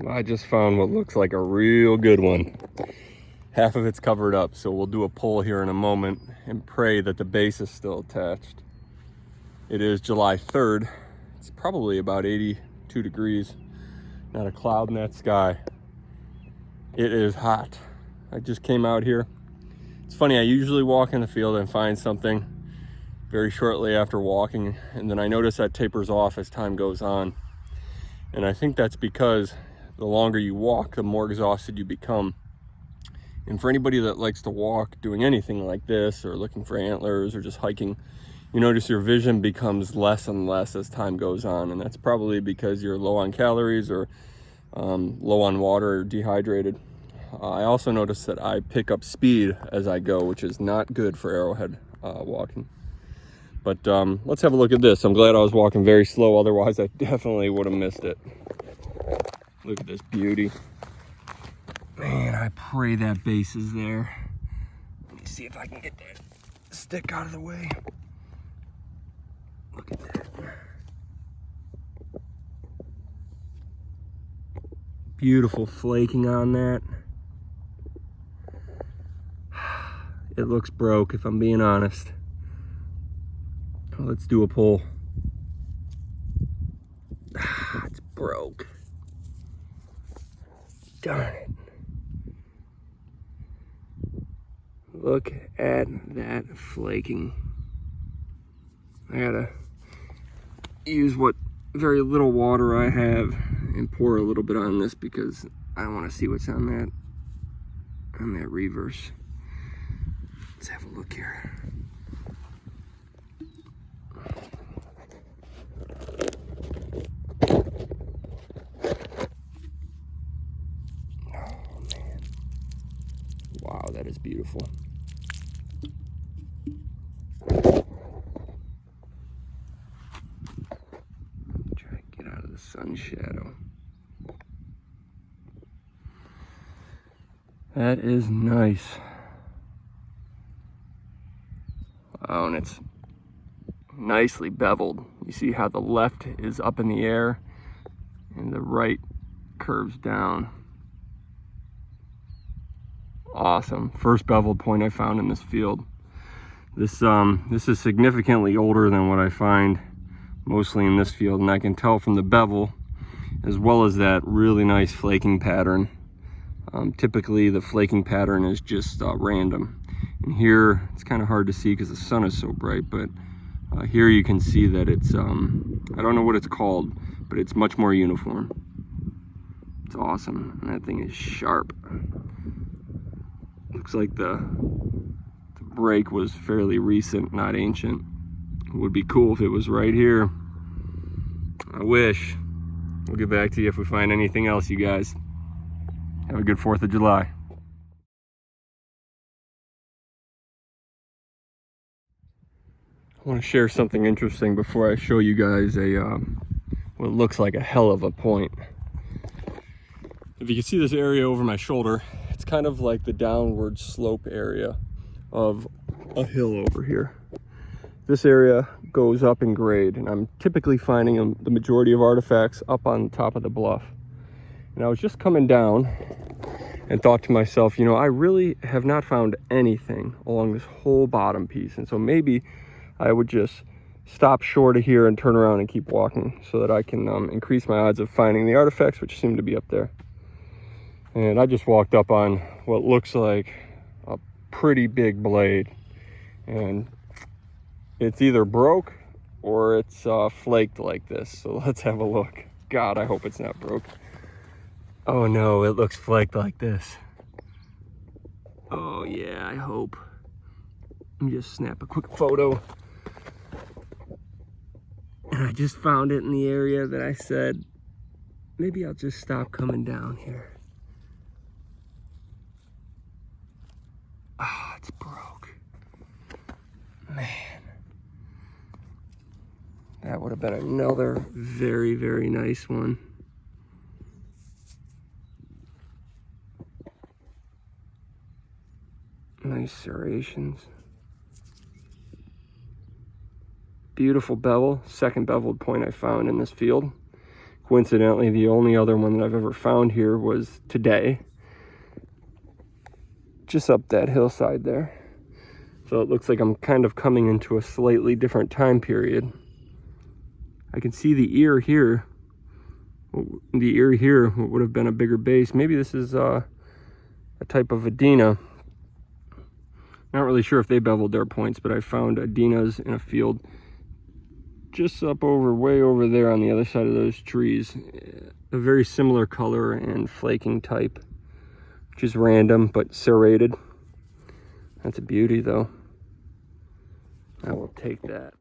I just found what looks like a real good one. Half of it's covered up, so we'll do a pull here in a moment and pray that the base is still attached. It is July 3rd. It's probably about 82 degrees. Not a cloud in that sky. It is hot. I just came out here. It's funny, I usually walk in the field and find something very shortly after walking, and then I notice that tapers off as time goes on. And I think that's because the longer you walk, the more exhausted you become. And for anybody that likes to walk doing anything like this, or looking for antlers, or just hiking, you notice your vision becomes less and less as time goes on. And that's probably because you're low on calories, or low on water, or dehydrated. I also notice that I pick up speed as I go, which is not good for arrowhead walking. But let's have a look at this. I'm glad I was walking very slow, otherwise I definitely would have missed it. Look at this beauty. Man, I pray that base is there. Let me see if I can get that stick out of the way. Look at that. Beautiful flaking on that. It looks broke, if I'm being honest. Let's do a pull. It's broke. Darn it. Look at that flaking. I gotta use what very little water I have and pour a little bit on this because I want to see what's on that reverse. Let's have a look here. Oh man. Wow, that is beautiful. Try to get out of the sun shadow. That is nice. Wow, and it's nicely beveled. You see how the left is up in the air and the right curves down. Awesome. First beveled point I found in this field. This is significantly older than what I find mostly in this field, and I can tell from the bevel as well as that really nice flaking pattern. Typically the flaking pattern is just random, and here it's kind of hard to see because the sun is so bright, but here you can see that it's I don't know what it's called, but it's much more uniform. It's awesome, and that thing is sharp. Looks like the break was fairly recent, not ancient. It would be cool if it was right here. I wish. We'll get back to you if we find anything else, you guys. Have a good 4th of July. I want to share something interesting before I show you guys what looks like a hell of a point. If you can see this area over my shoulder, it's kind of like the downward slope area of a hill over here. This area goes up in grade, and I'm typically finding the majority of artifacts up on top of the bluff. And I was just coming down and thought to myself, you know, I really have not found anything along this whole bottom piece. And so maybe I would just stop short of here and turn around and keep walking so that I can increase my odds of finding the artifacts, which seem to be up there. And I just walked up on what looks like a pretty big blade. And it's either broke or it's flaked like this. So let's have a look. God, I hope it's not broke. Oh no, it looks flaked like this. Oh yeah, I hope. Let me just snap a quick photo. And I just found it in the area that I said, maybe I'll just stop coming down here. Ah, it's broke. Man. That would have been another very, very nice one. Nice serrations. Beautiful bevel, second beveled point I found in this field. Coincidentally, the only other one that I've ever found here was today, just up that hillside there. So it looks like I'm kind of coming into a slightly different time period. I can see the ear here. The ear here would have been a bigger base. Maybe this is a type of Adena. Not really sure if they beveled their points, but I found Adenas in a field just up over, way over there on the other side of those trees. A very similar color and flaking type, which is random but serrated. That's a beauty though. I will take that.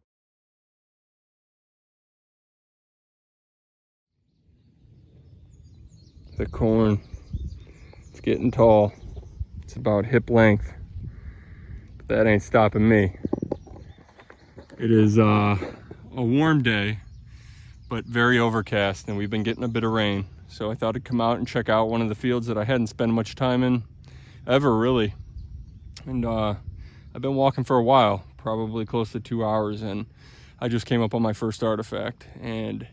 The corn, it's getting tall. It's about hip length, but that ain't stopping me. It is a warm day, but very overcast, and we've been getting a bit of rain. So I thought I'd come out and check out one of the fields that I hadn't spent much time in ever, really. And I've been walking for a while, probably close to 2 hours, and I just came up on my first artifact, and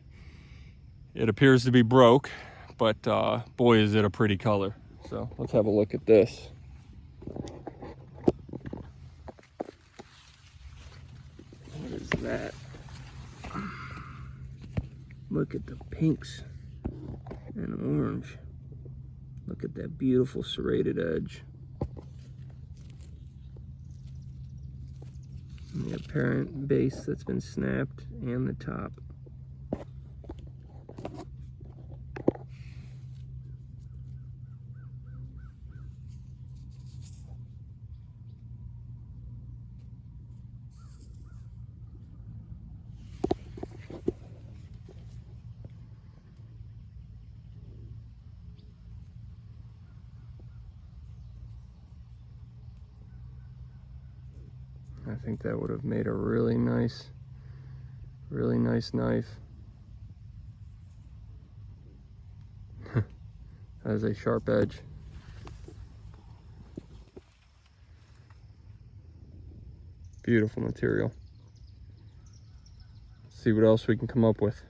it appears to be broke, but boy, is it a pretty color. So let's have a look at this. What is that? Look at the pinks and orange. Look at that beautiful serrated edge. And the apparent base that's been snapped and the top. I think that would have made a really nice knife. That is a sharp edge. Beautiful material. Let's see what else we can come up with.